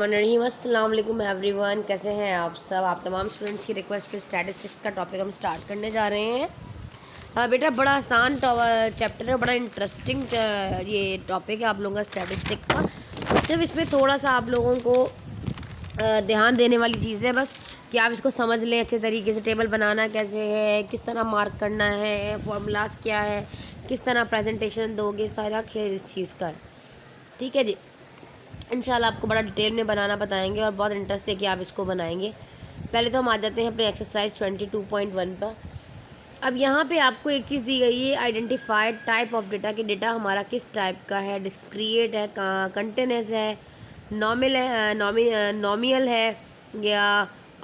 बिस्मिल्लाहिर्रहमानिर्रहीम। अस्सलाम वालेकुम एवरीवन, कैसे हैं आप सब। आप तमाम स्टूडेंट्स की रिक्वेस्ट पे स्टैटिस्टिक्स का टॉपिक हम स्टार्ट करने जा रहे हैं। हाँ बेटा, बड़ा आसान चैप्टर है, बड़ा इंटरेस्टिंग ये टॉपिक है आप लोगों का स्टैटिस्टिक का। जब इसमें थोड़ा सा आप लोगों को ध्यान देने वाली चीज़ है बस कि आप इसको समझ लें अच्छे तरीके से। टेबल बनाना कैसे है, किस तरह मार्क करना है, फॉर्मूलाज क्या है, किस तरह प्रेजेंटेशन दोगे, सारा खेल इस चीज़ का है। ठीक है जी, इंशाल्लाह आपको बड़ा डिटेल में बनाना बताएंगे और बहुत इंटरेस्ट लेके आप इसको बनाएंगे। पहले तो हम आ जाते हैं अपने एक्सरसाइज 22.1 पर। अब यहाँ पे आपको एक चीज़ दी गई है, आइडेंटिफाइड टाइप ऑफ डेटा कि डेटा हमारा किस टाइप का है। डिस्क्रिएट है, कंटिन्यूस है, नॉमियल है या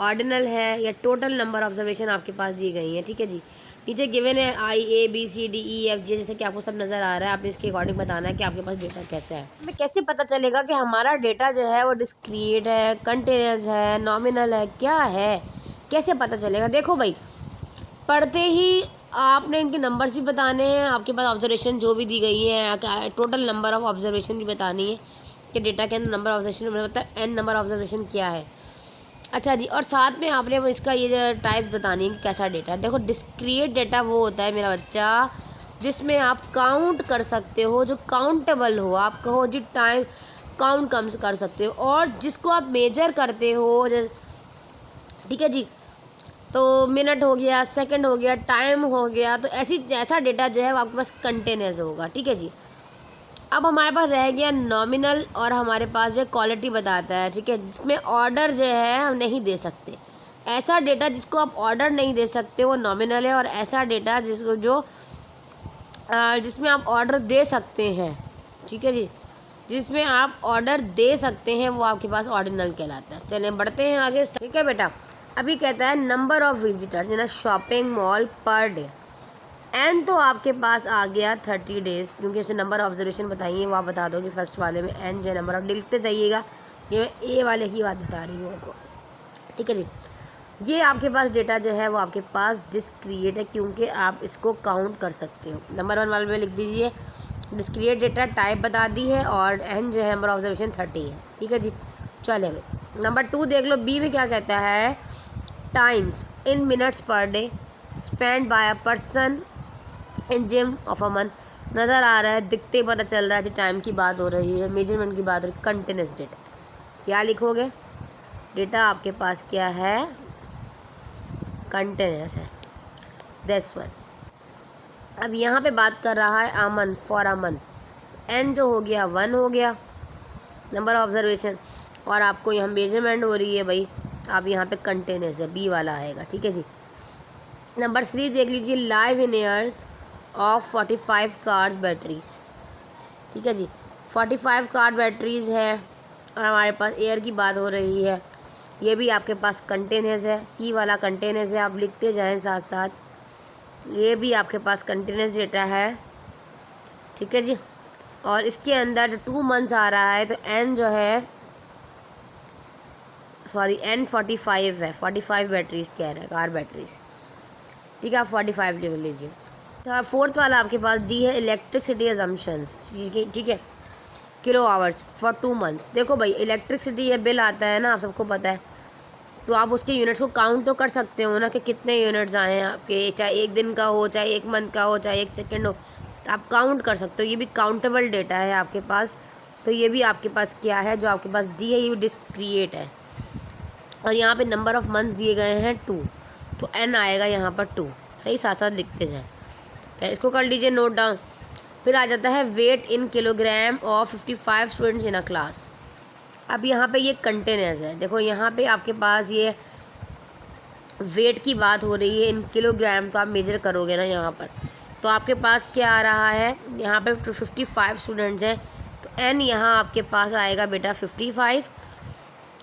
ऑर्डिनल है, या टोटल नंबर ऑब्जर्वेशन आपके पास दी गई हैं। ठीक है जी, नीचे गिवन है IABCDEFG, जैसे कि आपको सब नज़र आ रहा है। आपने इसके अकॉर्डिंग बताना है कि आपके पास डेटा कैसा है। हमें कैसे पता चलेगा कि हमारा डेटा जो है वो डिस्क्रीट है, कंटिन्यूस है, नॉमिनल है, क्या है, कैसे पता चलेगा। देखो भाई, पढ़ते ही आपने इनके नंबर्स भी बताने हैं, आपके पास ऑब्जर्वेशन जो भी दी गई है, टोटल नंबर ऑफ ऑब्जर्वेशन भी बतानी है कि डेटा के अंदर नंबर ऑब्जर्वेशन मैंने बताया n नंबर ऑब्जर्वेशन क्या है। अच्छा जी, और साथ में आपने वो इसका ये जो टाइप बतानी है कि कैसा डेटा है। देखो, डिस्क्रीट डेटा वो होता है मेरा बच्चा जिसमें आप काउंट कर सकते हो, जो काउंटेबल हो, आप कहो जी टाइम काउंट कम कर सकते हो, और जिसको आप मेजर करते हो। ठीक है जी, तो मिनट हो गया, सेकंड हो गया, टाइम हो गया, तो ऐसा डेटा जो है वो आपके पास कंटिन्यूस होगा। ठीक है जी, अब हमारे पास रह गया नॉमिनल, और हमारे पास जो क्वालिटी बताता है। ठीक है, जिसमें ऑर्डर जो है हम नहीं दे सकते। ऐसा डेटा जिसको आप ऑर्डर नहीं दे सकते वो नॉमिनल है, और ऐसा डेटा जिसमें आप ऑर्डर दे सकते हैं। ठीक है जी, जिसमें आप ऑर्डर दे सकते हैं वो आपके पास ऑर्डिनल कहलाता है। चलें बढ़ते हैं आगे। ठीक है बेटा, अभी कहता है number of visitors in a shopping mall per day. And तो आपके पास आ गया 30 डेज़, क्योंकि उसे नंबर ऑब्जर्वेशन बताइए वो आप बता दोगे फर्स्ट वाले में। एन जो नंबर ऑफ लिखते जाइएगा, ये मैं ए वाले की बात बता रही हूँ आपको। ठीक है जी, ये आपके पास डेटा जो है वो आपके पास डिस्क्रिएट है, क्योंकि आप इसको काउंट कर सकते हो। नंबर 1 वाले में लिख दीजिए डिस्क्रिएट डेटा, टाइप बता दी है, और एन जो है नंबर ऑब्जर्वेशन 30 है। ठीक है जी, चले भाई नंबर 2 देख लो। बी में क्या कहता है, times in minutes per day spend by a person in gym of a month. नज़र आ रहा है, दिखते ही पता चल रहा है जी टाइम की बात हो रही है, मेजरमेंट की बात हो रही है, कंटिन्यूस डेटा। क्या लिखोगे, डेटा आपके पास क्या है, कंटिन्यूस है, दिस वन। अब यहाँ पे बात कर रहा है a month, for a month. एन जो हो गया 1 हो गया नंबर ऑब्जर्वेशन, और आपको यहाँ मेजरमेंट हो रही है भाई, आप यहाँ पे कंटिन्यूस है, बी वाला आएगा। ठीक है जी, नंबर 3 देख लीजिए, live in years of 45 cars batteries. ठीक है जी, 45 कार बैटरीज है, और हमारे पास एयर की बात हो रही है, ये भी आपके पास कंटिन्यूस है, सी वाला कंटिन्यूस है, आप लिखते जाएं साथ साथ, ये भी आपके पास कंटिन्यूस डेटा है। ठीक है जी, और इसके अंदर जो 2 मंथ्स आ रहा है, तो एन जो है सॉरी एन 45 है, 45 बैटरीज कह रहा है, कार बैटरीज। ठीक है, आप 45 लिख लीजिए। तो 4th वाला आपके पास डी है, इलेक्ट्रिसिटी एजम्पशंस। ठीक है, किलो आवर्स फॉर 2 मंथ्स। देखो भाई, इलेक्ट्रिसिटी ये बिल आता है ना, आप सबको पता है, तो आप उसके यूनिट्स को काउंट तो कर सकते हो ना कि कितने यूनिट्स आए हैं आपके, चाहे 1 दिन का हो, चाहे 1 मंथ का हो, चाहे 1 सेकेंड हो, आप काउंट कर सकते हो। ये भी काउंटेबल डेटा है आपके पास, तो ये भी आपके पास क्या है, जो आपके पास डी है, ये डिस्क्रिएट है। और यहाँ पे नंबर ऑफ़ मंथ्स दिए गए हैं 2, तो एन आएगा यहाँ पर 2। सही, साथ साथ लिखते जाएँ, तो इसको कर लीजिए नोट डाउन। फिर आ जाता है weight in kilogram of 55 students in a class. अब यहाँ पे ये कंटिन्यूस है। देखो यहाँ पे आपके पास ये वेट की बात हो रही है इन किलोग्राम, तो आप मेजर करोगे ना यहाँ पर, तो आपके पास क्या आ रहा है, यहाँ पे 55 स्टूडेंट्स हैं, तो एन यहाँ आपके पास आएगा बेटा 55,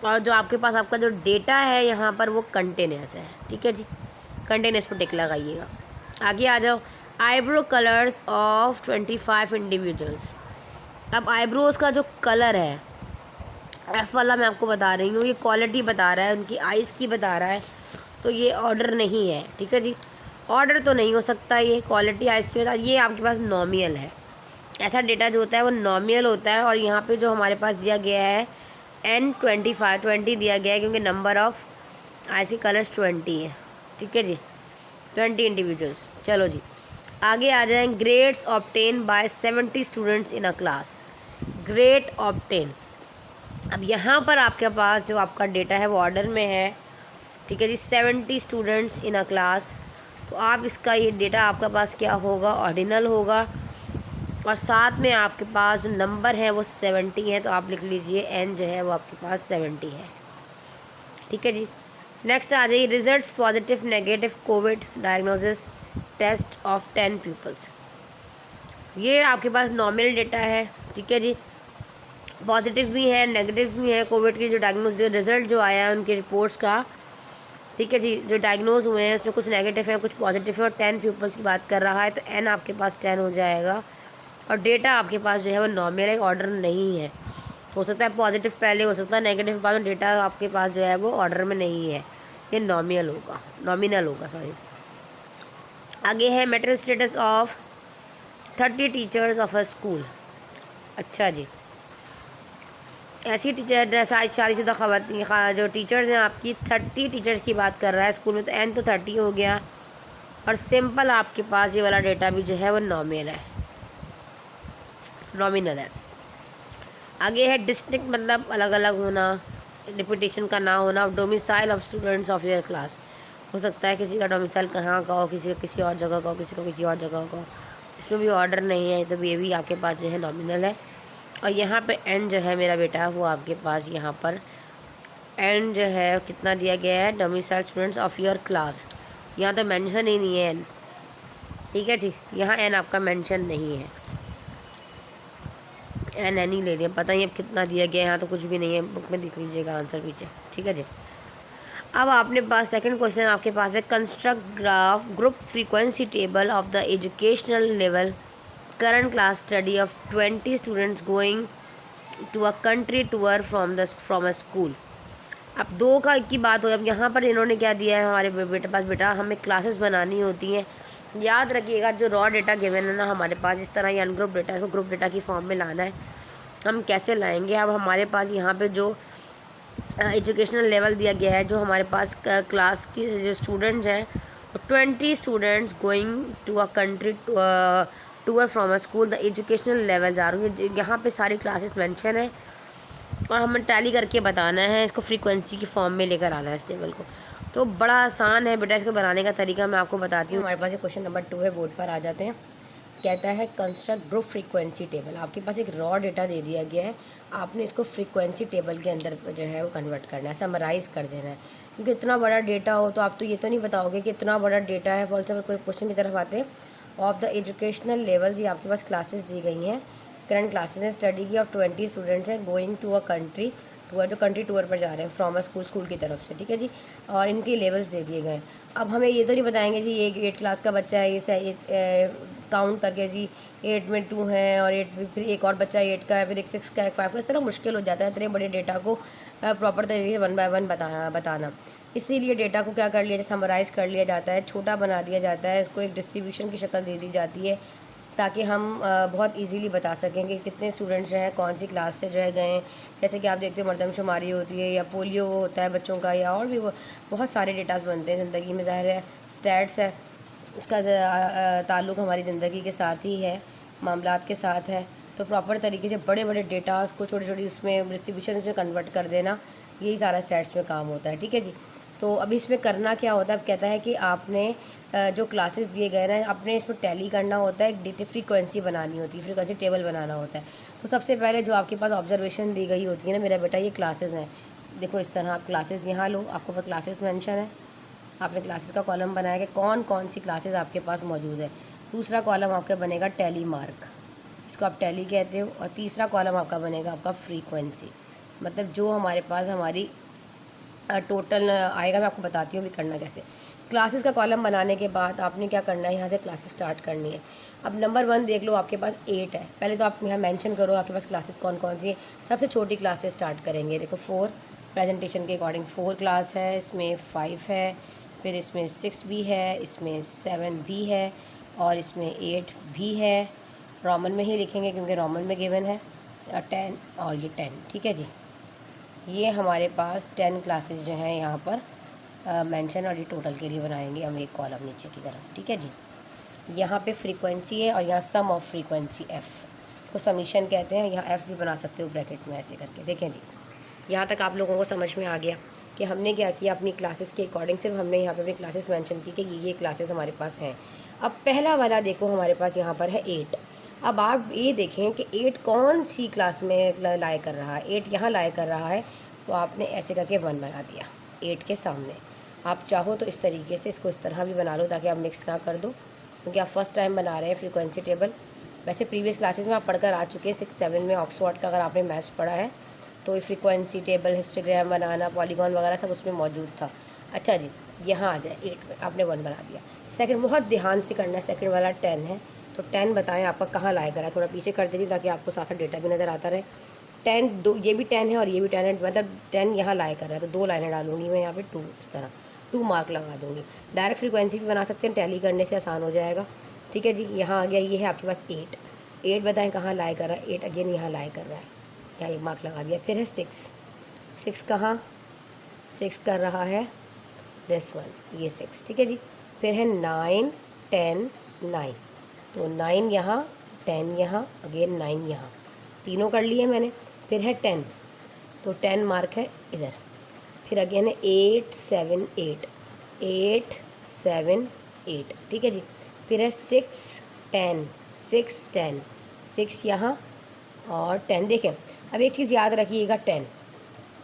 और जो आपके पास आपका जो डेटा है यहाँ पर वो कंटिन्यूस है। ठीक है जी, कंटिन्यूस पर टिक लगाइएगा। आगे आ जाओ, आईब्रो कलर्स ऑफ 25 इंडिविजुअल्स। अब आईब्रोज़ का जो कलर है, एफ वाला मैं आपको बता रही हूँ, ये क्वालिटी बता रहा है, उनकी आइज़ की बता रहा है, तो ये ऑर्डर नहीं है। ठीक है जी, ऑर्डर तो नहीं हो सकता, ये क्वालिटी आइज़ की बता, ये आपके पास नॉमिनल है। ऐसा डेटा जो होता है वो नॉमिनल होता है, और यहाँ पे जो हमारे पास दिया गया है N 25 20 दिया गया है क्योंकि नंबर ऑफ IC कलर्स 20 है, ठीक है जी, 20 इंडिविजुअल्स। चलो जी आगे आ जाएँ। Grades obtain bye 70 students in a class. Grade obtain, अब यहाँ पर आपके पास जो आपका डेटा है वो ऑर्डर में है, ठीक है जी, 70 स्टूडेंट्स इन अ क्लास। तो आप इसका ये डेटा आपके पास क्या होगा, ऑर्डिनल होगा, और साथ में आपके पास जो नंबर है वो 70 है, तो आप लिख लीजिए n जो है वो आपके पास 70 है, ठीक है जी। नेक्स्ट आ जाइए, results positive negative covid diagnosis test of 10 peoples. ये आपके पास नॉमिनल डेटा है, ठीक है जी, पॉजिटिव भी है नेगेटिव भी है कोविड की जो डायग्नोस जो रिज़ल्ट जो आया है उनकी रिपोर्ट्स का, ठीक है जी, जो डायग्नोज हुए हैं उसमें कुछ नेगेटिव है कुछ पॉजिटिव है, और 10 पीपल्स की बात कर रहा है तो n आपके पास 10 हो जाएगा। और डेटा आपके पास जो है वो नॉमिनल है, ऑर्डर नहीं है, हो सकता है पॉजिटिव पहले हो सकता है नेगेटिव बाद में, डेटा आपके पास जो है वो ऑर्डर में नहीं है, ये नॉमिनल होगा सॉरी। आगे है metal status of 30 teachers of a school. अच्छा जी, ऐसी टीचर शादीशुदा ख़वातीन जो टीचर्स हैं आपकी 30 टीचर्स की बात कर रहा है स्कूल में, तो n तो 30 हो गया, और सिंपल आपके पास ये वाला डेटा भी जो है वो नॉमिनल है। आगे है डिस्ट्रिक्ट, मतलब अलग अलग होना, रिपीटेशन का ना होना, domicile of students of your class. हो सकता है किसी का डोमिसाइल कहाँ का हो, किसी का किसी और जगह का हो, किसी को किसी और जगह का हो, इसमें भी ऑर्डर नहीं है, तो ये भी आपके पास जो है नॉमिनल है। और यहाँ पे n जो है मेरा बेटा वो आपके पास यहाँ पर n जो है कितना दिया गया है, domicile students of your class, यहाँ तो मेंशन ही नहीं है n, ठीक है जी, यहाँ n आपका मेंशन नहीं है, n ही ले लिया, पता ही अब कितना दिया गया है, यहाँ तो कुछ भी नहीं है, बुक में देख लीजिएगा आंसर पीछे, ठीक है जी। अब आपने पास सेकंड क्वेश्चन आपके पास है, construct graph group frequency table of the educational level current class study of 20 students going to a country tour from a school. अब दो का की बात हो, अब यहाँ पर इन्होंने क्या दिया है हमारे बेटा हमें क्लासेस बनानी होती हैं। याद रखिएगा जो रॉ डेटा गिवन है ना हमारे पास, इस तरह ये अनग्रुप डेटा है, ग्रुप डेटा की फॉर्म में लाना है। हम कैसे लाएंगे, अब हमारे पास यहाँ पे जो एजुकेशनल लेवल दिया गया है, जो हमारे पास क्लास की जो स्टूडेंट्स हैं 20 students going to a country tour from a school, the educational level जा रही है, यहाँ पे सारी क्लासेस मेंशन है, और हमें टैली करके बताना है, इसको फ्रीक्वेंसी की फॉर्म में लेकर आना है इस टेबल को। तो बड़ा आसान है बेटा, इसको बनाने का तरीका मैं आपको बताती हूँ। हमारे पास क्वेश्चन नंबर 2 है, बोर्ड पर आ जाते हैं। कहता है कंस्ट्रक्ट ग्रुप फ्रीक्वेंसी टेबल। आपके पास एक रॉ डेटा दे दिया गया है, आपने इसको फ्रीक्वेंसी टेबल के अंदर जो है वो कन्वर्ट करना है, समराइज़ कर देना है, क्योंकि इतना बड़ा डेटा हो तो आप तो ये तो नहीं बताओगे कि इतना बड़ा डेटा है। फॉर एग्जाम्पल कोई क्वेश्चन की तरफ आते हैं, ऑफ द एजुकेशनल लेवल्स, ये आपके पास क्लासेस दी गई हैं, करंट क्लासेस हैं स्टडी की, ऑफ 20 स्टूडेंट्स हैं going to a country tour, जो कंट्री टूर पर जा रहे हैं फ्रॉम अ स्कूल की तरफ से, ठीक है जी, और इनके लेवल्स दे दिए गए। अब हमें ये तो नहीं बताएंगे जी ये 8 क्लास का बच्चा है, ये काउंट करके जी 8 में 2 हैं, और 8 फिर एक और बच्चा 8 का है, फिर एक 6 का है, 5 का, इस तरह मुश्किल हो जाता है इतने बड़े डेटा को प्रॉपर तरीके से 1 बाय 1 बताना। इसीलिए डेटा को क्या कर लिया, समराइज़ कर लिया जाता है, छोटा बना दिया जाता है, इसको एक डिस्ट्रीब्यूशन की शक्ल दे दी जाती है, ताकि हम बहुत इजीली बता सकें कि कितने स्टूडेंट्स जो हैं कौन सी क्लास से जो है गए हैं। जैसे कि आप देखते हो मरदमशुमारी होती है, या पोलियो होता है बच्चों का, या और भी बहुत सारे डेटास बनते हैं ज़िंदगी में। ज़ाहिर है स्टैट्स है, उसका ताल्लुक़ हमारी ज़िंदगी के साथ ही है, मामलात के साथ है। तो प्रॉपर तरीके से बड़े बड़े डेटास को छोटी छोटी उसमें डिस्ट्रीब्यूशन इसमें कन्वर्ट कर देना, यही सारा स्टैट्स में काम होता है, ठीक है जी। तो अभी इसमें करना क्या होता है, अब कहता है कि आपने जो क्लासेस दिए गए ना, अपने इसमें टैली करना होता है, एक डेटा फ्रीक्वेंसी बनानी होती है, फ्रीक्वेंसी टेबल बनाना होता है। तो सबसे पहले जो आपके पास ऑब्जर्वेशन दी गई होती है ना मेरा बेटा, ये क्लासेस हैं, देखो इस तरह आप क्लासेस यहाँ लो, आपको पास क्लासेस मेंशन है, आपने क्लासेस का कॉलम बनाया कि कौन कौन सी क्लासेस आपके पास मौजूद है। दूसरा कॉलम आपका बनेगा टैली मार्क, इसको आप टैली कहते हो, और तीसरा कॉलम आपका बनेगा आपका फ्रीक्वेंसी, मतलब जो हमारे पास हमारी टोटल आएगा। मैं आपको बताती हूँ भी करना कैसे। क्लासेस का कॉलम बनाने के बाद आपने क्या करना है, यहाँ से क्लासेस स्टार्ट करनी है। अब नंबर 1 देख लो, आपके पास 8 है, पहले तो आप यहाँ मेंशन करो आपके पास क्लासेस कौन कौन सी है। सबसे छोटी क्लास से स्टार्ट करेंगे, देखो 4 प्रेजेंटेशन के अकॉर्डिंग 4 क्लास है, इसमें 5 है, फिर इसमें 6 भी है, इसमें 7 भी है, और इसमें 8 भी है। रोमन में ही लिखेंगे क्योंकि रोमन में गिवन है, 10 और ये 10, ठीक है जी। ये हमारे पास 10 क्लासेस जो हैं यहाँ पर मेंशन और ये टोटल के लिए बनाएंगे हम एक कॉलम नीचे की तरफ। ठीक है जी। यहाँ पे फ्रीक्वेंसी है और यहाँ सम ऑफ फ्रीक्वेंसी एफ़, इसको समीशन कहते हैं। यहाँ एफ़ भी बना सकते हो ब्रैकेट में ऐसे करके। देखें जी, यहाँ तक आप लोगों को समझ में आ गया कि हमने क्या किया, अपनी क्लासेस के अकॉर्डिंग सिर्फ हमने यहाँ पे अपनी क्लासेस मेंशन की कि ये क्लासेस हमारे पास हैं। अब पहला वाला देखो हमारे पास यहाँ पर है 8। अब आप ये देखें कि 8 कौन सी क्लास में लाए कर रहा है। 8 यहाँ लाए कर रहा है, तो आपने ऐसे करके 1 बना दिया 8 के सामने। आप चाहो तो इस तरीके से इसको इस तरह भी बना लो ताकि आप मिक्स ना कर दो, क्योंकि आप फर्स्ट टाइम बना रहे हैं फ्रीक्वेंसी टेबल। वैसे प्रीवियस क्लासेस में आप पढ़कर आ चुके हैं 6-7 में ऑक्सफोर्ड का, अगर आपने मैथ्स पढ़ा है तो फ्रीक्वेंसी टेबल, हिस्टोग्राम बनाना, पॉलीगॉन वगैरह सब उसमें मौजूद था। अच्छा जी, यहाँ आ जाए 8 में आपने 1 बना दिया। सेकंड बहुत ध्यान से करना है, सेकंड वाला 10 है, तो 10 बताएं आपका कहाँ लाया करा है। थोड़ा पीछे कर दीजिए ताकि आपको साथ साथ डेटा भी नज़र आता रहे। 10 दो, ये भी 10 है और ये भी 10 है, मतलब 10 यहाँ लाया कर रहा है, तो 2 लाइनें डालूंगी मैं यहाँ पे 2, इस तरह 2 मार्क लगा दूँगी। डायरेक्ट फ्रीक्वेंसी भी बना सकते हैं, टैली करने से आसान हो जाएगा। ठीक है जी। यहाँ आ गया, ये है आपके पास 8 बताएं कहाँ लाया कर रहा है। 8 अगेन यहाँ लाया कर रहा है, यहाँ 1 मार्क लगा दिया। फिर है 6 कहाँ 6 कर रहा है, दिस वन, ये 6। ठीक है जी। फिर है 9 10 9, तो 9 यहाँ 10 यहाँ अगेन 9 यहाँ, तीनों कर लिए मैंने। फिर है 10, तो 10 मार्क है इधर। फिर अगेन है 8 7 8 8 7 8। ठीक है जी। फिर है 6 10 6 10 6 यहाँ और 10। देखें अब एक चीज़ याद रखिएगा, 10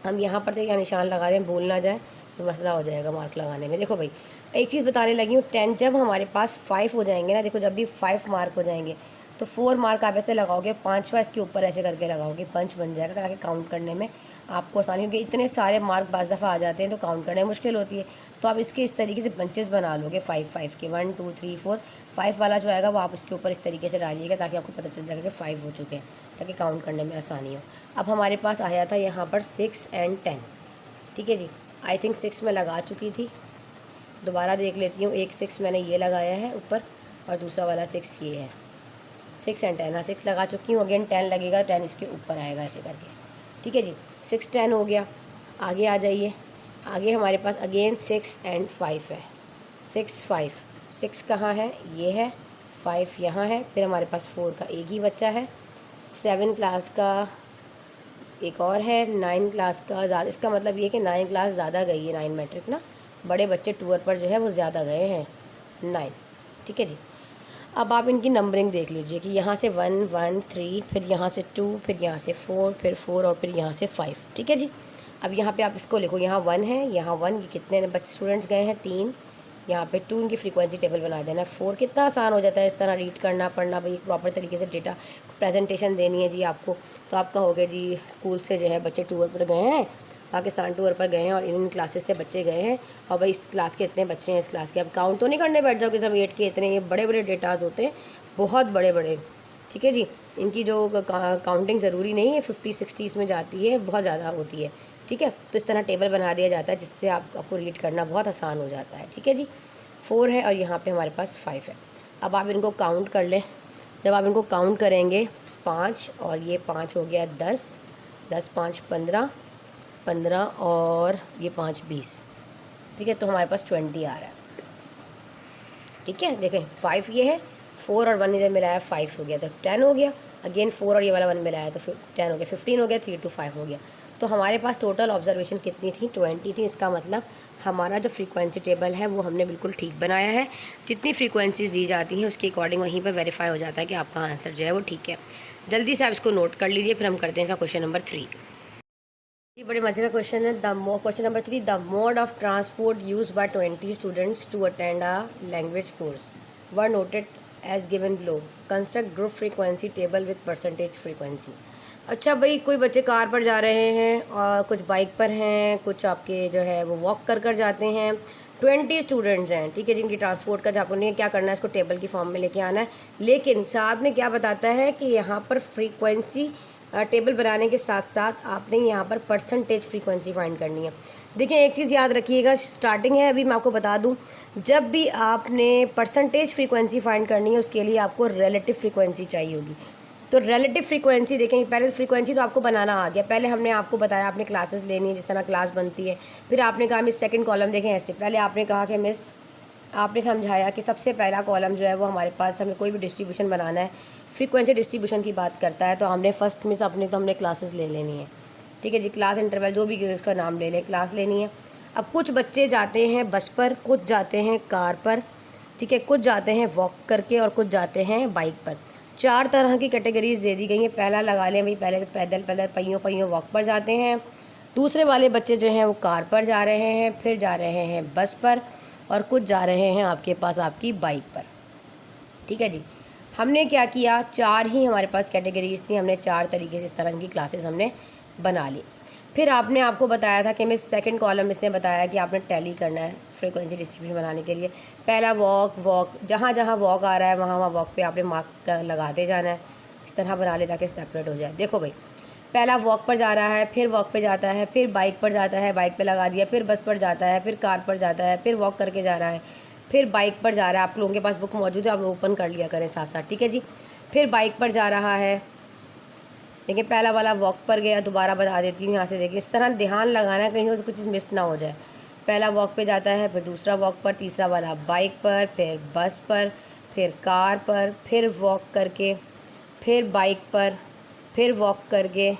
हम यहाँ पर देखिए निशान लगा दें, भूल ना जाए तो मसला हो जाएगा मार्क लगाने में। देखो भाई एक चीज़ बताने लगी हूँ, 10 जब हमारे पास 5 हो जाएंगे ना, देखो जब भी 5 मार्क हो जाएंगे तो 4 मार्क आप ऐसे लगाओगे, 5वां इसके ऊपर ऐसे करके लगाओगे, पंच बन जाएगा ताकि काउंट करने में आपको आसानी, क्योंकि इतने सारे मार्क बाज़ दफ़ा आ जाते हैं तो काउंट करने में मुश्किल होती है। तो आप इसके इस तरीके से बंचेस बना लोगे 5 के, 1 2 3 4 5 वाला जो आएगा वो आप उसके ऊपर इस तरीके से डालिएगा ताकि आपको पता चल जाएगा कि 5 हो चुके हैं, ताकि काउंट करने में आसानी हो। अब हमारे पास आया था यहाँ पर 6 और 10। ठीक है जी। आई थिंक 6 में लगा चुकी थी, दोबारा देख लेती हूँ। एक 6 मैंने ये लगाया है ऊपर और दूसरा वाला 6 ये है। 6 और 10, हाँ 6 लगा चुकी हूँ, अगेन 10 लगेगा, 10 इसके ऊपर आएगा ऐसे करके। ठीक है जी। 6 10 हो गया। आगे आ जाइए, आगे हमारे पास अगेन 6 और 5 है। 6 5 6 कहाँ है, ये है, 5 यहाँ है। फिर हमारे पास 4 का एक ही बच्चा है, 7 क्लास का एक और है, 9 क्लास का ज़्यादा, इसका मतलब ये कि 9 क्लास ज़्यादा गई है, 9 मैट्रिक ना, बड़े बच्चे टूर पर जो है वो ज़्यादा गए हैं, 9। ठीक है जी। अब आप इनकी नंबरिंग देख लीजिए कि यहाँ से 1 1 3, फिर यहाँ से 2, फिर यहाँ से 4, फिर 4 और फिर यहाँ से 5। ठीक है जी। अब यहाँ पे आप इसको लिखो, यहाँ 1 है, यहाँ 1, ये कितने बच्चे स्टूडेंट्स गए हैं 3, यहाँ पे 2 इनकी फ्रीक्वेंसी टेबल बना देना। 4 कितना आसान हो जाता है इस तरह रीड करना पढ़ना, भाई प्रॉपर तरीके से डेटा प्रेजेंटेशन देनी है जी आपको। तो आप कहोगे जी स्कूल से जो है बच्चे टूर पर गए हैं, पाकिस्तान टूर पर गए हैं और इन क्लासेस से बच्चे गए हैं, और भाई इस क्लास के इतने बच्चे हैं, इस क्लास के। अब काउंट तो नहीं करने बैठ जाओगे सब 8 के, इतने ये बड़े बड़े डेटाज होते हैं, बहुत बड़े बड़े। ठीक है जी। इनकी जो काउंटिंग ज़रूरी नहीं है, 50 60 में जाती है, बहुत ज़्यादा होती है। ठीक है। तो इस तरह टेबल बना दिया जाता है जिससे आपको रीड करना बहुत आसान हो जाता है। ठीक है जी। 4 है और यहाँ पे हमारे पास 5 है। अब आप इनको काउंट कर लें। जब आप इनको काउंट करेंगे 5 और ये 5 हो गया 10, 10 5 15, 15 और ये 5 20। ठीक है। तो हमारे पास 20 आ रहा है। ठीक है। देखें 5 ये है, 4 और 1 इधर मिलाया 5 हो गया, तो 10 हो गया। अगेन 4 और ये वाला 1 मिलाया तो 10 हो गया, 15 हो गया, 3 to 5 हो गया। तो हमारे पास टोटल ऑब्जर्वेशन कितनी थी, 20 थी। इसका मतलब हमारा जो फ्रीक्वेंसी टेबल है वो हमने बिल्कुल ठीक बनाया है। जितनी फ्रीक्वेंसीज दी जाती हैं उसके अकॉर्डिंग वहीं पर वेरीफाई हो जाता है कि आपका आंसर जो है वो ठीक है। जल्दी से आप इसको नोट कर लीजिए, फिर हम करते हैं इसका क्वेश्चन नंबर 3। ये बड़े मजे का क्वेश्चन है। Question number 3, the mode of transport use by 20 students to attend a language course were noted as given below. Construct group frequency table with percentage frequency. अच्छा भाई, कोई बच्चे कार पर जा रहे हैं और कुछ बाइक पर हैं, कुछ आपके जो है वो वॉक कर कर जाते हैं। 20 स्टूडेंट्स हैं। ठीक है। जिनकी ट्रांसपोर्ट का आपको नहीं क्या करना है, इसको टेबल की फॉर्म में लेके आना है। लेकिन साथ में क्या बताता है कि यहाँ पर फ्रीक्वेंसी टेबल बनाने के साथ साथ आपने यहाँ पर परसेंटेज फ्रीक्वेंसी फाइंड करनी है। देखिए एक चीज़ याद रखिएगा, स्टार्टिंग है अभी मैं आपको बता दूँ, जब भी आपने परसेंटेज फ्रीक्वेंसी फाइंड करनी है उसके लिए आपको रिलेटिव फ्रीक्वेंसी चाहिए होगी। तो रिलेटिव फ्रीक्वेंसी देखेंगे। पहले तो फ्रीक्वेंसी तो आपको बनाना आ गया, पहले हमने आपको बताया आपने क्लासेस लेनी है, जिस तरह क्लास बनती है। फिर आपने कहा मिस सेकंड कॉलम देखें ऐसे, पहले आपने कहा कि मिस आपने समझाया कि सबसे पहला कॉलम जो है वो हमारे पास, हमें कोई भी डिस्ट्रीब्यूशन बनाना है, फ्रीक्वेंसी डिस्ट्रीब्यूशन की बात करता है, तो हमने फर्स्ट मिस अपने तो हमने क्लासेस ले लेनी है, ठीक है जी। क्लास इंटरवल जो भी उसका नाम ले लें, क्लास लेनी है। अब कुछ बच्चे जाते हैं बस पर, कुछ जाते हैं कार पर, ठीक है, कुछ जाते हैं वॉक करके और कुछ जाते हैं बाइक पर। 4 तरह की कैटेगरीज दे दी गई हैं। पहला लगा लें भाई, पहले तो पैदल पहियों वॉक पर जाते हैं। दूसरे वाले बच्चे जो हैं वो कार पर जा रहे हैं, फिर जा रहे हैं बस पर, और कुछ जा रहे हैं आपके पास आपकी बाइक पर, ठीक है जी। हमने क्या किया, 4 ही हमारे पास कैटेगरीज थी, हमने 4 तरीके से इस तरह की क्लासेस हमने बना ली। फिर आपको बताया था कि मैं सेकंड कॉलम इसने बताया कि आपने टैली करना है फ्रीक्वेंसी डिस्ट्रीब्यूशन बनाने के लिए। पहला वॉक जहाँ जहाँ वॉक आ रहा है वहाँ वहाँ वॉक पे आपने मार्क लगाते जाना है, इस तरह बना ले ताकि सेपरेट हो जाए। देखो भाई, पहला वॉक पर जा रहा है, फिर वॉक पे जाता है, फिर बाइक पर जाता है, बाइक पे लगा दिया, फिर बस पर जाता है, फिर कार पर जाता है, फिर वॉक करके जा रहा है, फिर बाइक पर जा रहा है। आप लोगों के पास बुक मौजूद है, आप लोग ओपन कर लिया करें साथ साथ, ठीक है जी। फिर बाइक पर जा रहा है, देखिए पहला वाला वॉक पर गया, दोबारा बता देती हूँ यहाँ से, देखिए इस तरह ध्यान लगाना कहीं कुछ चीज़ मिस ना हो जाए। पहला वॉक पे जाता है, फिर दूसरा वॉक पर, तीसरा वाला बाइक पर, फिर बस पर, फिर कार पर, फिर वॉक करके, फिर बाइक पर, फिर वॉक करके,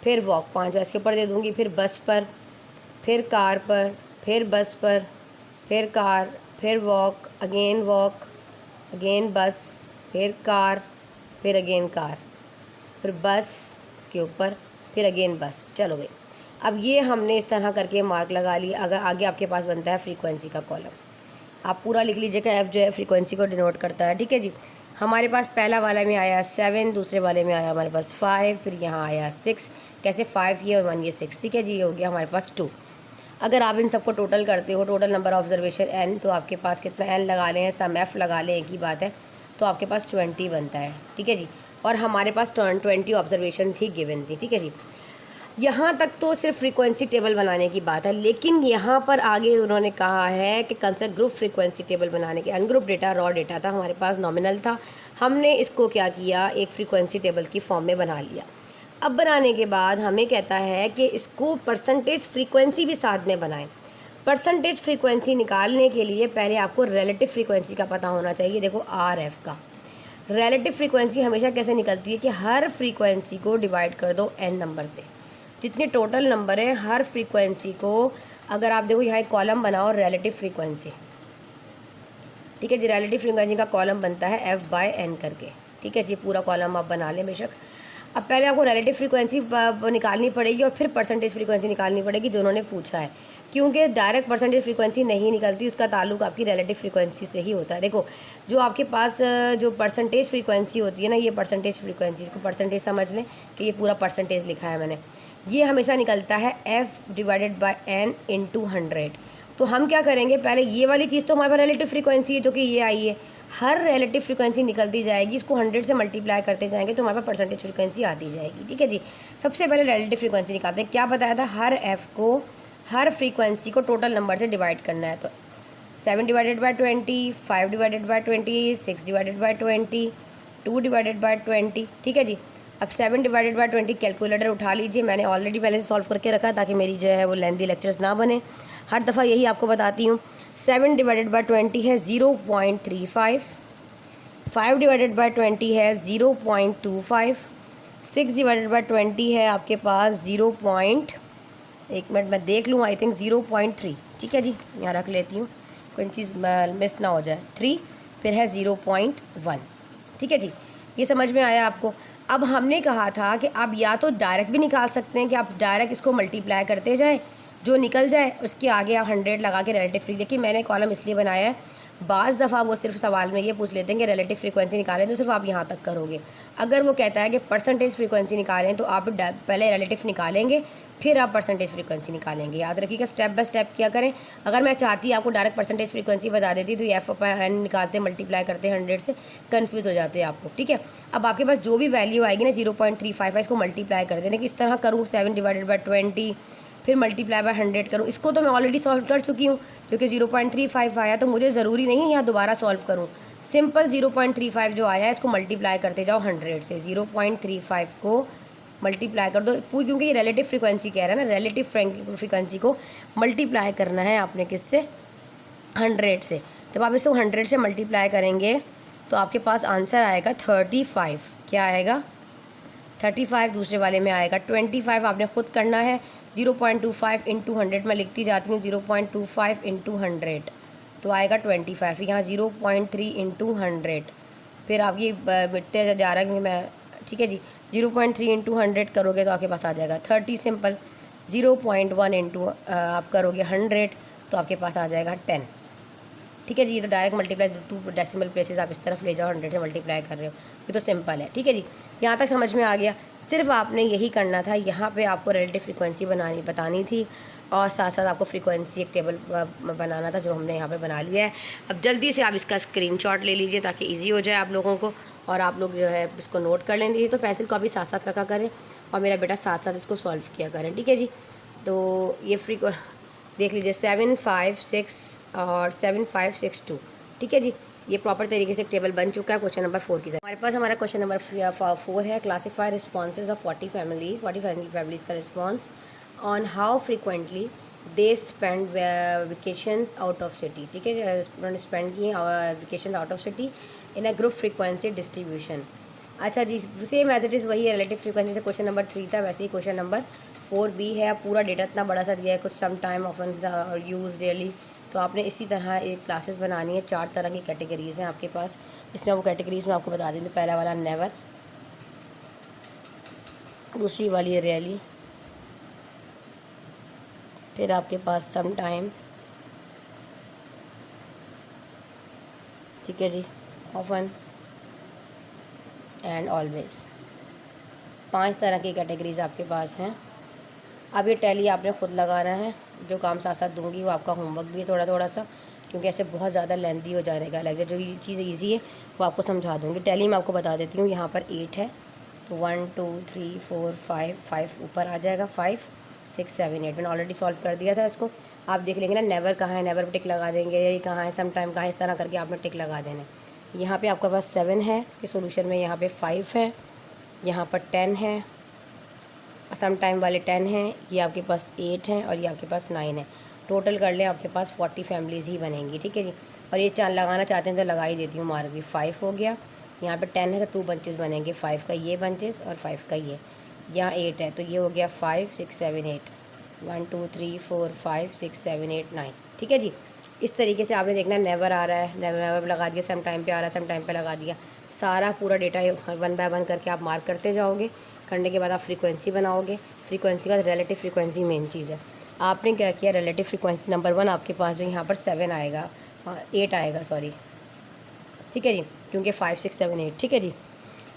फिर वॉक 5 इसके ऊपर दे दूँगी, फिर बस पर, फिर कार पर, फिर बस पर, फिर कार, फिर वॉक, अगेन बस, फिर कार, फिर अगेन कार, फिर बस इसके ऊपर, फिर अगेन बस। चलो भाई, अब ये हमने इस तरह करके मार्क लगा लिए। अगर आगे आपके पास बनता है फ्रीक्वेंसी का कॉलम, आप पूरा लिख लीजिएगा। एफ जो है फ्रीक्वेंसी को डिनोट करता है, ठीक है जी। हमारे पास पहला वाला में आया 7, दूसरे वाले में आया हमारे पास 5, फिर यहाँ आया 6। कैसे 5 ये और 1 ये 6, ठीक है जी। ये हो गया हमारे पास 2। अगर आप इन सबको टोटल करते हो, टोटल नंबर ऑब्जर्वेशन n, तो आपके पास कितना n लगा लें, सम f लगा लें, एक ही बात है, तो आपके पास 20 बनता है, ठीक है जी। और हमारे पास 20 ऑब्जर्वेशंस ही गिवन थी, ठीक है जी। यहाँ तक तो सिर्फ फ्रीक्वेंसी टेबल बनाने की बात है, लेकिन यहाँ पर आगे उन्होंने कहा है कि कंसेप्ट ग्रुप फ्रीक्वेंसी टेबल बनाने के, अनग्रुप डेटा रॉ डेटा था हमारे पास, नॉमिनल था, हमने इसको क्या किया, एक फ्रीक्वेंसी टेबल की फॉर्म में बना लिया। अब बनाने के बाद हमें कहता है कि इसको परसेंटेज फ्रीक्वेंसी भी साथ में बनाएं। परसेंटेज फ्रीक्वेंसी निकालने के लिए पहले आपको रिलेटिव फ्रीक्वेंसी का पता होना चाहिए। देखो RF का रिलेटिव फ्रीक्वेंसी हमेशा कैसे निकलती है कि हर फ्रीक्वेंसी को डिवाइड कर दो n नंबर से, जितने टोटल नंबर है हर फ्रीक्वेंसी को, अगर आप देखो यहाँ एक कॉलम बनाओ रिलेटिव फ्रीक्वेंसी, ठीक है जी। रिलेटिव फ्रीक्वेंसी का कॉलम बनता है F/n करके, ठीक है जी। पूरा कॉलम आप बना लें बेशक। अब पहले आपको रिलेटिव फ्रीक्वेंसी निकालनी पड़ेगी और फिर परसेंटेज फ्रीक्वेंसी निकालनी पड़ेगी, जो उन्होंने पूछा है, क्योंकि डायरेक्ट परसेंटेज फ्रीक्वेंसी नहीं निकलती, उसका ताल्लुक आपकी रिलेटिव फ्रीक्वेंसी से ही होता है। देखो जो आपके पास जो परसेंटेज फ्रीक्वेंसी होती है ना, ये परसेंटेज फ्रीक्वेंसी, इसको परसेंटेज समझ लें कि ये पूरा परसेंटेज लिखा है मैंने, ये हमेशा निकलता है F/n × 100। तो हम क्या करेंगे, पहले ये वाली चीज़ तो हमारे पास रिलेटिव फ्रीक्वेंसी है जो कि ये आई है, हर रिलेटिव फ्रीक्वेंसी निकलती जाएगी, इसको 100 से मल्टीप्लाई करते जाएंगे तो हमारे पास परसेंटेज फ्रीक्वेंसी आती जाएगी, ठीक है जी। सबसे पहले रिलेटिव फ्रीक्वेंसी निकालते हैं। क्या बताया था, हर f को, हर फ्रीक्वेंसी को टोटल नंबर से डिवाइड करना है। तो 7/20, 5/20, 6/20, 2/20, ठीक है जी। अब 7/20 कैलकुलेटर उठा लीजिए, मैंने ऑलरेडी पहले से सॉल्व करके रखा है ताकि मेरी जो है वो लेंथी लेक्चर्स ना बने, हर दफ़ा यही आपको बताती हूँ। 7/20 है 0.35, 5/20 है 0.25, 6/20 है आपके पास 1 मिनट मैं देख लूँ, आई थिंक 0.3, ठीक है जी। यहाँ रख लेती हूँ, कोई चीज़ मिस ना हो जाए। 3 फिर है 0.1, ठीक है जी। ये समझ में आया आपको। अब हमने कहा था कि आप या तो डायरेक्ट भी निकाल सकते हैं कि आप डायरेक्ट इसको मल्टीप्लाई करते जाएं, जो निकल जाए उसके आगे आप 100 लगा के रिलेटिव फ्री, लेकिन मैंने कॉलम इसलिए बनाया है, बाज़ दफ़ा वो सिर्फ सवाल में ये पूछ लेते हैं कि रिलेटिव फ्रीक्वेंसी निकालें तो सिर्फ आप यहाँ तक करोगे। अगर वो कहता है कि परसेंटेज फ्रीक्वेंसी निकालें तो आप पहले रिलेटिव निकालेंगे, फिर आप परसेंटेज फ्रीक्वेंसी निकालेंगे। याद रखिएगा, स्टेप बाय स्टेप किया करें। अगर मैं चाहती आपको डायरेक्ट परसेंटेज फ्रीक्वेंसी बता देती तो ये F/n निकालते मल्टीप्लाई करते 100 से, कन्फ्यूज़ हो जाते हैं आपको, ठीक है। अब आपके पास जो भी वैल्यू आएगी ना 0.35 इसको मल्टीप्लाई कर देना, कि इस तरह करूँ 7/20 फिर मल्टीप्लाई बाय 100 करूँ। इसको तो मैं ऑलरेडी सॉल्व कर चुकी हूँ क्योंकि 0.35 आया, तो मुझे ज़रूरी नहीं है यहाँ दोबारा सॉल्व करूँ। सिंपल 0.35 जो आया है इसको मल्टीप्लाई करते जाओ 100 से। 0.35 को मल्टीप्लाई कर दो पूरी, क्योंकि ये रिलेटिव फ्रीक्वेंसी कह रहा है ना, रिलेटिव फ्रीक्वेंसी को मल्टीप्लाई करना है आपने किससे, 100 से। जब आप इसको 100 से मल्टीप्लाई करेंगे तो आपके पास आंसर आएगा 35। क्या आएगा, 35 दूसरे वाले में आएगा। 25 आपने खुद करना है। 0.25 इंटू 100 में लिखती जाती हूँ, 0.25 इंटू 100 तो आएगा 25। यहाँ 0.3 इंटू 100, फिर आप ये बढ़ते जा रहा है क्योंकि मैं, ठीक है जी। 0.3 इंटू 100 करोगे तो आपके पास आ जाएगा 30 सिंपल। 0.1 इंटू आप करोगे 100 तो आपके पास आ जाएगा 10। ठीक है जी, ये तो डायरेक्ट मल्टीप्लाई 2 डेसिमल प्लेसेस आप इस तरफ ले जाओ, 100 से मल्टीप्लाई कर रहे हो, ये तो सिंपल है। ठीक है जी, यहाँ तक समझ में आ गया। सिर्फ आपने यही करना था, यहाँ पे आपको रिलेटिव फ्रीक्वेंसी बतानी थी और साथ साथ आपको फ्रीक्वेंसी एक टेबल बनाना था, जो हमने यहाँ पे बना लिया है। अब जल्दी से आप इसका स्क्रीनशॉट ले लीजिए ताकि ईजी हो जाए आप लोगों को, और आप लोग जो है इसको नोट कर लेंगे। तो पेंसिल को अभी साथ साथ रखा करें और मेरा बेटा साथ साथ इसको सॉल्व किया करें। ठीक है जी, तो ये देख लीजिए 7, 5, 6 और 7, 5, 6, 2। ठीक है जी, ये प्रॉपर तरीके से एक टेबल बन चुका है क्वेश्चन नंबर 4 की तरह। हमारे पास हमारा क्वेश्चन नंबर 4 है, क्लासीफाई रिस्पॉन्सेज ऑफ 40 फैमिलीज का response on how frequently they spend vacations out of city. ठीक है, उन्होंने स्पेंड किए vacation out of city in a group frequency distribution. अच्छा जी, सेम एज इट इज़ वही रिलेटिव फ्रीक्वेंसी से question number 3 था, वैसे ही क्वेश्चन नंबर 4 भी है। पूरा डेटा इतना बड़ा सा दिया है, कुछ some time often use really. तो आपने इसी तरह एक क्लासेस बनानी है। 4 तरह की कैटेगरीज़ हैं आपके पास। इसमें वो कैटेगरीज़ में आपको बता दें, तो पहला वाला नेवर, दूसरी वाली है रियली, फिर आपके पास सम टाइम, ठीक है जी, ऑफन एंड ऑलवेज। 5 तरह की कैटेगरीज आपके पास हैं। अब ये टैली आपने खुद लगाना है। जो काम साथ साथ दूंगी वो आपका होमवर्क भी है थोड़ा थोड़ा सा, क्योंकि ऐसे बहुत ज़्यादा लेंथी हो जाएगा लेक्चर। जो चीज़ ईजी है वो आपको समझा दूँगी। टैली में आपको बता देती हूँ। यहाँ पर 8 है, तो 1 2 3 4 5 ऊपर आ जाएगा, 5 6 7 8। मैंने ऑलरेडी सॉल्व कर दिया था इसको। आप देख लेंगे ना, नेवर कहाँ है, नेवर पर टिक लगा देंगे। ये कहाँ है, सम टाइम कहाँ है, इस तरह करके आपने टिक लगा देना। यहाँ पे आपके पास 7 है इसके सोल्यूशन में, यहाँ पे 5 है, यहाँ पर 10 है, सम टाइम वाले 10 हैं, ये आपके पास 8 हैं और ये आपके पास 9 है। टोटल कर लें आपके पास 40 फैमिलीज़ ही बनेंगी। ठीक है जी, और ये चार लगाना चाहते हैं तो लगा ही देती हूँ मार्क भी। 5 हो गया, यहाँ पे 10 है तो 2 बंचेस बनेंगे, 5 का ये बंचेस और 5 का ये। यहाँ 8 है तो ये हो गया 5 6 7 8, 1 2 3 4 5 6 7 8 9। ठीक है जी, इस तरीके से आपने देखना नेवर आ रहा है, नेवर लगा दिया, सम टाइम पे आ रहा है, सम टाइम पे लगा दिया। सारा पूरा डेटा 1 बाय 1 करके आप मार्क करते जाओगे। करने के बाद आप फ्रीक्वेंसी बनाओगे। फ्रीक्वेंसी का रिलेटिव फ्रीक्वेंसी मेन चीज़ है। आपने क्या किया, रिलेटिव फ्रीक्वेंसी नंबर 1 आपके पास जो यहाँ पर 7 आएगा, 8 आएगा सॉरी, ठीक है जी, क्योंकि 5 6 7 8। ठीक है जी,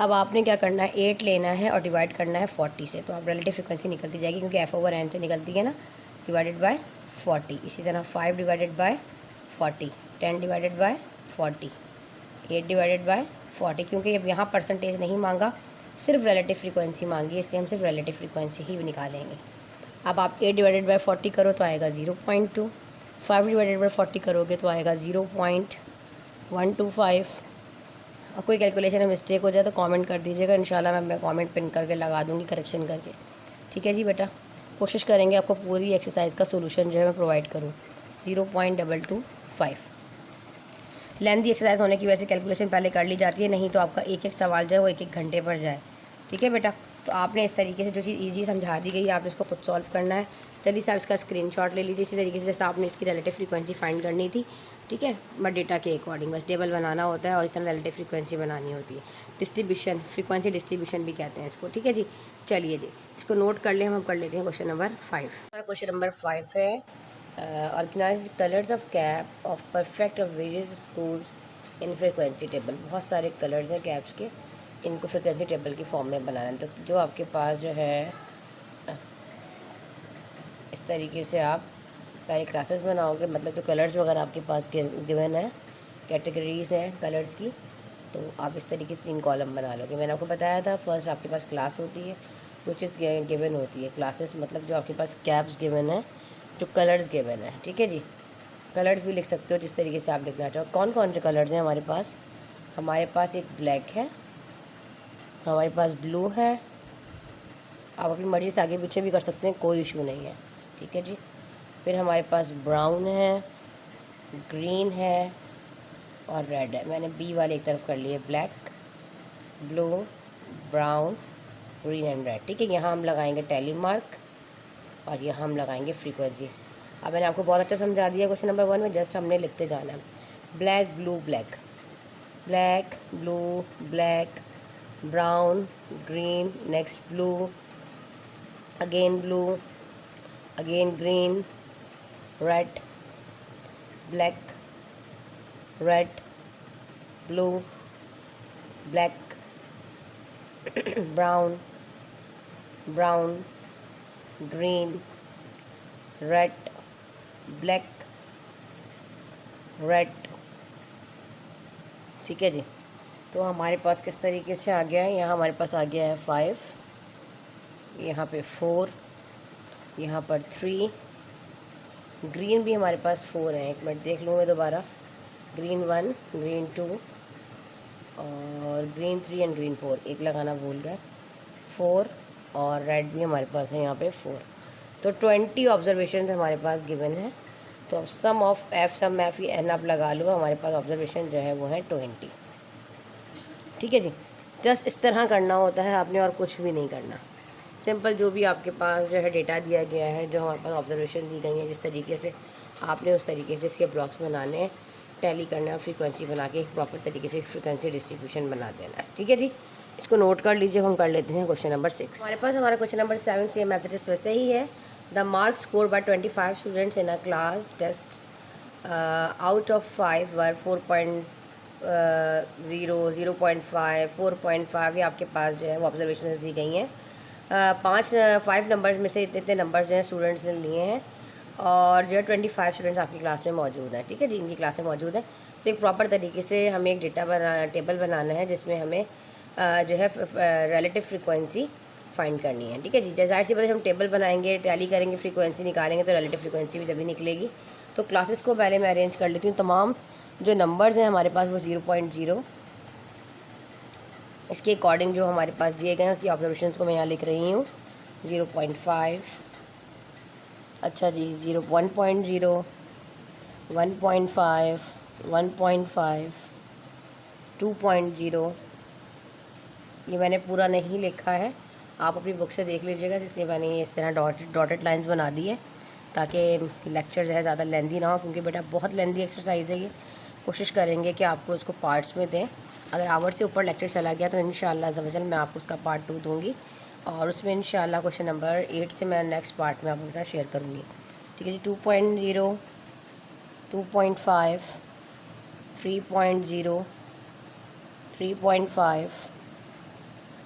अब आपने क्या करना है, 8 लेना है और डिवाइड करना है 40 से, तो आप रिलेटिव फ्रीक्वेंसी निकलती जाएगी, क्योंकि f/n से निकलती है ना, डिवाइडेड बाय 40। इसी तरह 5 divided by 40, 10 divided by 40, 8 divided by 40। क्योंकि अब यहाँ परसेंटेज नहीं मांगा, सिर्फ रिलेटिव फ्रीक्वेंसी मांगी, इसलिए हम सिर्फ रिलेटिव फ्रीक्वेंसी ही निकालेंगे। अब आप 8 डिवाइडेड बाय 40 करो तो आएगा 0.2, 5 डिवाइडेड बाय 40 करोगे तो आएगा 0.125। और कोई कैलकुलेशन में मिस्टेक हो जाए तो कमेंट कर दीजिएगा, इंशाल्लाह मैं कमेंट पिन करके लगा दूँगी करेक्शन करके। ठीक है जी बेटा, कोशिश करेंगे आपको पूरी एक्सरसाइज का सोल्यूशन जो है मैं प्रोवाइड करूँ। 0.225 लेंथी एक्सरसाइज होने की वजह से कैलकुलेशन पहले कर ली जाती है, नहीं तो आपका एक एक सवाल जो है वो 1 घंटे पर जाए। ठीक है बेटा, तो आपने इस तरीके से जो चीज़ इजी समझा दी गई आपने इसको खुद सॉल्व करना है। जल्दी से आप इसका स्क्रीनशॉट ले लीजिए। इसी तरीके से जैसे आपने इसकी रिलेटिव फ्रीक्वेंसी फाइंड करनी थी, ठीक है, बट डेटा के अकॉर्डिंग बस टेबल बनाना होता है और इस तरह रिलेटिव फ्रीक्वेंसी बनानी होती है। डिस्ट्रीब्यूशन, फ्रीक्वेंसी डिस्ट्रीब्यूशन भी कहते हैं इसको। ठीक है जी, चलिए जी इसको नोट कर लें, हम कर लेते हैं क्वेश्चन नंबर 5। क्वेश्चन नंबर 5 है, organise colours of cap of perfect of various schools in frequency table. बहुत सारे कलर्स हैं कैप्स के, इनको फ्रीक्वेंसी टेबल की फॉर्म में बनाना है। तो जो आपके पास जो है इस तरीके से आप पहले क्लासेस बनाओगे, मतलब जो कलर्स वगैरह आपके पास गिवन है, कैटेगरीज हैं कलर्स की, तो आप इस तरीके से 3 कॉलम बना लोगे। मैंने आपको बताया था फर्स्ट आपके पास क्लास होती है, कुछ चीज़ गिवन होती है। क्लासेस मतलब जो आपके पास कैप्स गिवन है, जो कलर्स गिवन है। ठीक है जी, कलर्स भी लिख सकते हो जिस तरीके से आप लिखना चाहो। कौन कौन से कलर्स हैं हमारे पास, हमारे पास एक ब्लैक है, हमारे पास ब्लू है। आप अपनी मर्ज़ी से आगे पीछे भी कर सकते हैं, कोई इशू नहीं है, ठीक है जी। फिर हमारे पास ब्राउन है, ग्रीन है और रेड है। मैंने बी वाले एक तरफ कर लिए, black, blue, brown, green and red, ठीक है। यहाँ हम लगाएंगे टैली मार्क और यहाँ हम लगाएंगे फ्रीक्वेंसी। अब मैंने आपको बहुत अच्छा समझा दिया क्वेश्चन नंबर 1 में, जस्ट हमने लिखते जाना है। Black, blue, black, black, blue, black, brown, green, next blue, again blue, again green, red, black, red, blue, black, brown, brown, green, red, black, red, ठीक है जी। तो हमारे पास किस तरीके से आ गया है, यहाँ हमारे पास आ गया है 5, यहाँ पे 4, यहाँ पर 3, ग्रीन भी हमारे पास 4 है। एक मिनट देख लूँ मैं दोबारा, ग्रीन 1, ग्रीन 2 और ग्रीन 3 एंड ग्रीन 4, एक लगाना भूल गए, 4 और रेड भी हमारे पास है यहाँ पे 4। तो 20 ऑब्जर्वेशन हमारे पास गिवन है। तो अब सम ऑफ एफ एन आप लगा लो, हमारे पास ऑब्जर्वेशन जो है वो है 20, ठीक है जी। जस्ट इस तरह करना होता है आपने, और कुछ भी नहीं करना। सिंपल जो भी आपके पास जो है डेटा दिया गया है, जो हमारे पास ऑब्जर्वेशन दी गई है, जिस तरीके से आपने उस तरीके से इसके ब्लॉक्स बनाने हैं, टैली करना है, फ्रीक्वेंसी बना के प्रॉपर तरीके से फ्रीक्वेंसी डिस्ट्रीब्यूशन बना देना है, ठीक है जी। इसको नोट कर लीजिए। हम कर लेते हैं क्वेश्चन नंबर 6। हमारे पास हमारा question number 7 same as it is वैसे ही है। The mark score by 25 students in a class test out of 5 were 4.0, 0.5, 4.5, ये आपके पास जो है वो ऑब्जर्वेशन दी गई हैं। 5 नंबर्स में से इतने नंबर्स जो हैं स्टूडेंट्स ने लिए हैं, और जो है 25 स्टूडेंट्स आपकी क्लास में मौजूद हैं, ठीक है जी, इनकी क्लास में मौजूद है। तो एक प्रॉपर तरीके से हमें एक टेबल बनाना है, जिसमें हमें जो है रिलेटिव फ्रीक्वेंसी फाइंड करनी है, ठीक है जी। जैसे सी बात हम टेबल बनाएंगे, टैली करेंगे, फ्रीक्वेंसी निकालेंगे, तो रिलेटिव फ्रीक्वेंसी भी तभी निकलेगी। तो क्लासेस को पहले मैं अरेंज कर लेती हूँ। तमाम जो नंबर्स हैं हमारे पास वो 0.0, इसके अकॉर्डिंग जो हमारे पास दिए गए हैं उसकी ऑब्जर्वेशंस को मैं यहाँ लिख रही हूँ। 0.5, अच्छा जी, 1.0, 1.5, 1.5, 2.0, ये मैंने पूरा नहीं लिखा है, आप अपनी बुक से देख लीजिएगा, इसलिए मैंने इस तरह डॉटेड लाइंस बना दी है ताकि लेक्चर जो है ज़्यादा लेंदी ना हो, क्योंकि बेटा बहुत लेंदी एक्सरसाइज है ये। कोशिश करेंगे कि आपको इसको पार्ट्स में दें। अगर आवर से ऊपर लेक्चर चला गया तो इंशाअल्लाह ज़वजल मैं आपको उसका पार्ट 2 दूँगी, और उसमें इंशाअल्लाह क्वेश्चन नंबर 8 से मैं नेक्स्ट पार्ट में आपके साथ शेयर करूँगी, ठीक है जी। 2.0, 2.5, 3.0, 3.5,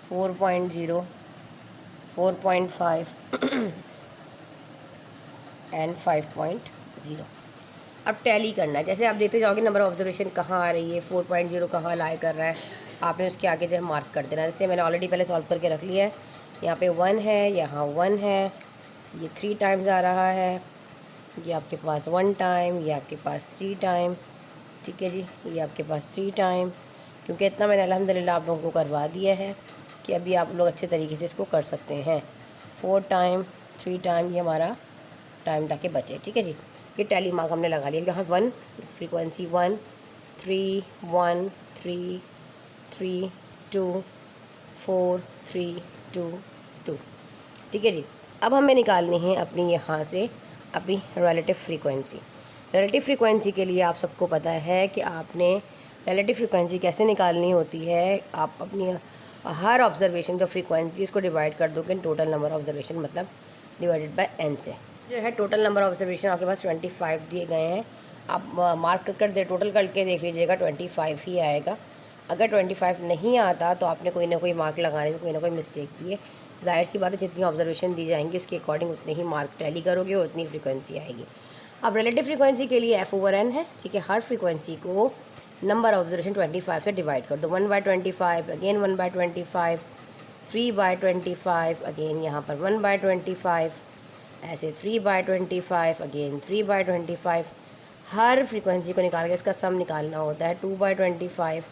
4.0, 4.5 एंड 5.0। अब टैली करना है, जैसे आप देखते जाओगे नंबर ऑब्जर्वेशन कहाँ आ रही है, 4.0 कहाँ लाई कर रहा है, आपने उसके आगे जो है मार्क कर देना है। जैसे मैंने ऑलरेडी पहले सॉल्व करके रख लिया है। यहाँ पे 1 है, यहाँ 1 है, ये 3 टाइम्स आ रहा है, ये आपके पास 1 टाइम, ये आपके पास 3 टाइम, ठीक है जी, ये आपके पास 3 टाइम। क्योंकि इतना मैंने अल्हम्दुलिल्लाह आप लोगों को करवा दिया है कि अभी आप लोग अच्छे तरीके से इसको कर सकते हैं। 4 टाइम, 3 टाइम, ये हमारा टाइम ताकि बचे, ठीक है जी। ये टैली मार्क हमने लगा लिया। यहाँ 1 फ्रीक्वेंसी 1, 3, 1, 3, 3, 2, 4, 3, 2, 2, ठीक है जी। अब हमें निकालनी है अपनी यहाँ से अपनी रिलेटिव फ्रीक्वेंसी। रिलेटिव फ्रीक्वेंसी के लिए आप सबको पता है कि आपने रिलेटिव फ्रीक्वेंसी कैसे निकालनी होती है। आप अपनी हर ऑब्जर्वेशन जो फ्रीक्वेंसी इसको डिवाइड कर दोगे टोटल नंबर ऑब्जर्वेशन, मतलब डिवाइडेड बाय n से। जो है टोटल नंबर ऑब्जर्वेशन आपके पास 25 दिए गए हैं। आप मार्क कर दे टोटल करके देख लीजिएगा, 25 ही आएगा। अगर 25 नहीं आता तो आपने कोई ना कोई मार्क लगाने में कोई ना कोई मिस्टेक की है। जाहिर सी बात है, जितनी ऑब्जर्वेशन दी जाएंगी उसके अकॉर्डिंग उतने ही मार्क टैली करोगे और उतनी फ्रीक्वेंसी आएगी। अब रिलेटिव फ्रीक्वेंसी के लिए f/n है, ठीक है। हर फ्रीक्वेंसी को नंबर ऑब्जर्वेशन 25 से डिवाइड कर दो। 1/25, अगेन 1/25, 3/25, अगेन यहाँ पर 1/25, ऐसे 3/25, अगेन 3/25। हर फ्रीक्वेंसी को निकाल के इसका सम निकालना होता है। 2/25,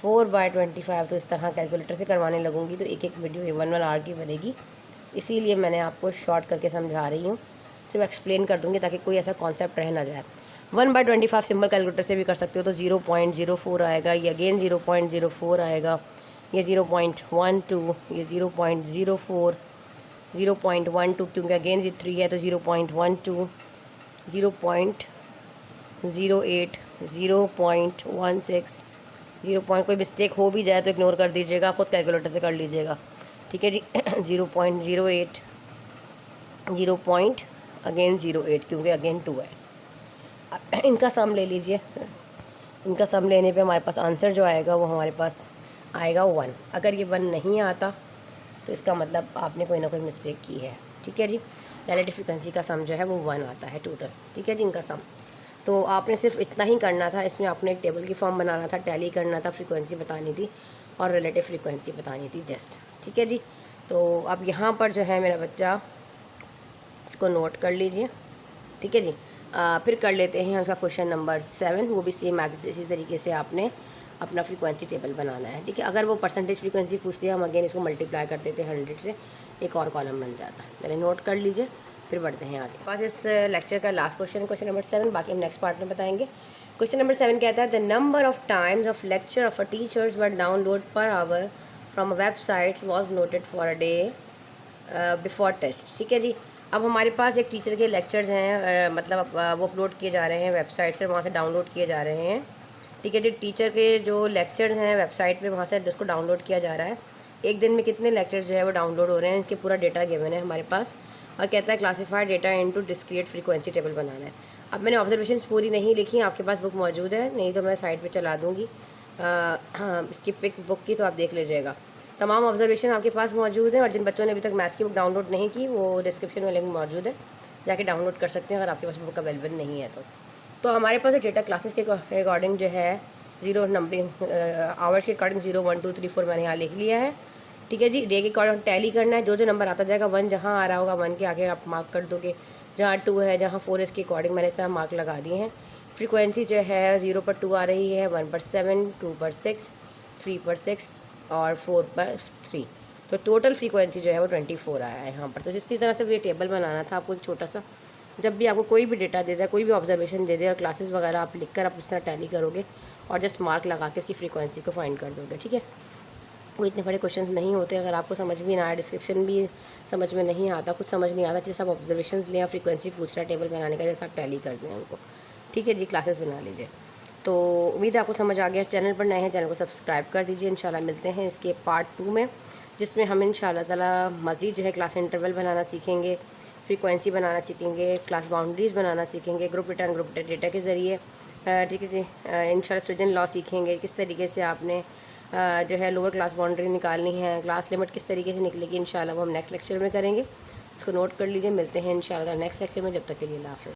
4/25 तो इस तरह कैलकुलेटर से करवाने लगूंगी तो एक एक वीडियो 1 आवर की बनेगी, इसीलिए मैंने आपको शॉर्ट करके समझा रही हूँ, सिर्फ एक्सप्लेन कर दूँगी ताकि कोई ऐसा कॉन्सेप्ट रह ना जाए। 1/25 सिंपल कैलकुलेटर से भी कर सकते हो तो 0.04 आएगा, ये अगेन 0.04 आएगा, ये 0.12, ये 0.04, 0.12 क्योंकि अगेन ये 3 है तो 0.12, 0.08, 0.16, 0. कोई मिस्टेक हो भी जाए तो इग्नोर कर दीजिएगा, खुद कैलकुलेटर से कर लीजिएगा, ठीक है जी। 0.08, 0. अगेन 0.8 क्योंकि अगेन 2 है। इनका सम ले लीजिए, इनका सम लेने पे हमारे पास आंसर जो आएगा वो हमारे पास आएगा 1। अगर ये 1 नहीं आता तो इसका मतलब आपने कोई ना कोई मिस्टेक की है, ठीक है जी। रिलेटिव फ्रीक्वेंसी का सम जो है वो 1 आता है टोटल, ठीक है जी, इनका सम। तो आपने सिर्फ इतना ही करना था, इसमें आपने एक टेबल की फॉर्म बनाना था, टैली करना था, फ्रीक्वेंसी बतानी थी और रिलेटिव फ्रीक्वेंसी बतानी थी जस्ट, ठीक है जी। तो अब यहाँ पर जो है मेरा बच्चा इसको नोट कर लीजिए, ठीक है जी। फिर कर लेते हैं उसका क्वेश्चन नंबर 7, वो भी सेम एज इसी तरीके से आपने अपना फ्रीक्वेंसी टेबल बनाना है, ठीक है। अगर वो परसेंटेज फ्रीक्वेंसी पूछती है हम अगेन इसको मल्टीप्लाई कर देते हैं 100 से, एक और कॉलम बन जाता है। चलिए नोट कर लीजिए, फिर बढ़ते हैं आगे। पास इस लेक्चर का लास्ट क्वेश्चन, क्वेश्चन नंबर 7, बाकी हम नेक्स्ट पार्ट में बताएंगे। क्वेश्चन नंबर 7 कहता है the number of times of lecture of a teachers were download per hour from a website was noted for a day before test, ठीक है जी। अब हमारे पास एक टीचर के लेक्चर्स हैं, मतलब वो अपलोड किए जा रहे हैं वेबसाइट से, वहाँ से डाउनलोड किए जा रहे हैं, ठीक है जी। टीचर के जो लेक्चर्स हैं वेबसाइट पे वहाँ से उसको डाउनलोड किया जा रहा है। एक दिन में कितने लेक्चर्स जो है वो डाउनलोड हो रहे हैं, इनके पूरा डेटा गिवन है हमारे पास, और कहता है classified data into discrete frequency table बनाना है। अब मैंने ऑब्जर्वेशन पूरी नहीं लिखी, आपके पास बुक मौजूद है, नहीं तो मैं साइड पर चला दूँगी इसकी पिक बुक की, तो आप देख लीजिएगा। तमाम ऑब्जर्वेशन आपके पास मौजूद है, और जिन बच्चों ने अभी तक मैथ्स की बुक डाउनलोड नहीं की वो डिस्क्रिप्शन में लिंक मौजूद है, जाके डाउनलोड कर सकते हैं अगर आपके पास बुक अवेलेबल नहीं है तो हमारे पास डेटा क्लासेस के अकॉर्डिंग जो है 0 नंबरिंग आवर्स के अकॉर्डिंग 0 1 2 3 4 मैंने यहाँ लिख लिया है, ठीक है जी। डे के अकॉर्डिंग टैली करना है, जो जो नंबर आता जाएगा 1 जहाँ आ रहा होगा 1 के आगे आप मार्क कर दोगे, जहाँ 2 है जहाँ 4 इसके अकॉर्डिंग मैंने इस तरह मार्क लगा दिए हैं। फ्रीक्वेंसी जो है 0 पर 2 आ रही है, 1 पर 7, 2 पर 6, 3 पर 6 और 4 पर 3, तो टोटल फ्रीक्वेंसी जो है वो 24 आया है यहाँ पर। तो जिस तरह से ये टेबल बनाना था आपको, एक छोटा सा, जब भी आपको कोई भी डेटा दे दे, कोई भी ऑब्जर्वेशन दे दे और क्लासेस वगैरह आप लिखकर आप इस तरह टैली करोगे और जस्ट मार्क लगा के उसकी फ्रीक्वेंसी को फाइंड कर दोगे, ठीक है। वो इतने बड़े क्वेश्चंस नहीं होते, अगर आपको समझ भी ना आए, डिस्क्रिप्शन भी समझ में नहीं आता, कुछ समझ नहीं आता, जैसे आप ऑब्जर्वेशन लें, फ्रीक्वेंसी पूछ रहा है टेबल बनाने का, जैसे आप टैली कर दें उनको, ठीक है जी। क्लासेस बना लीजिए। तो उम्मीद है आपको समझ आ गया। चैनल पर नए हैं, चैनल को सब्सक्राइब कर दीजिए। इंशाल्लाह मिलते हैं इसके पार्ट 2 में, जिसमें हम इंशाल्लाह ताला मज़ीद जो है क्लास इंटरवल बनाना सीखेंगे, फ्रीक्वेंसी बनाना सीखेंगे, क्लास बाउंड्रीज़ बनाना सीखेंगे, ग्रुप रिटर्न ग्रुप डेटा के ज़रिए, ठीक है जी। इंशाल्लाह स्टूडेंट लॉ सीखेंगे, किस तरीके से आपने जो है लोअर क्लास बाउंड्री निकालनी है, क्लास लिमिट किस तरीके से निकलेगी, इंशाल्लाह वो हम नेक्स्ट लेक्चर में करेंगे। इसको नोट कर लीजिए। मिलते हैं इंशाल्लाह नेक्स्ट लेक्चर में, जब तक के लिए अल्लाह हाफ़िज़।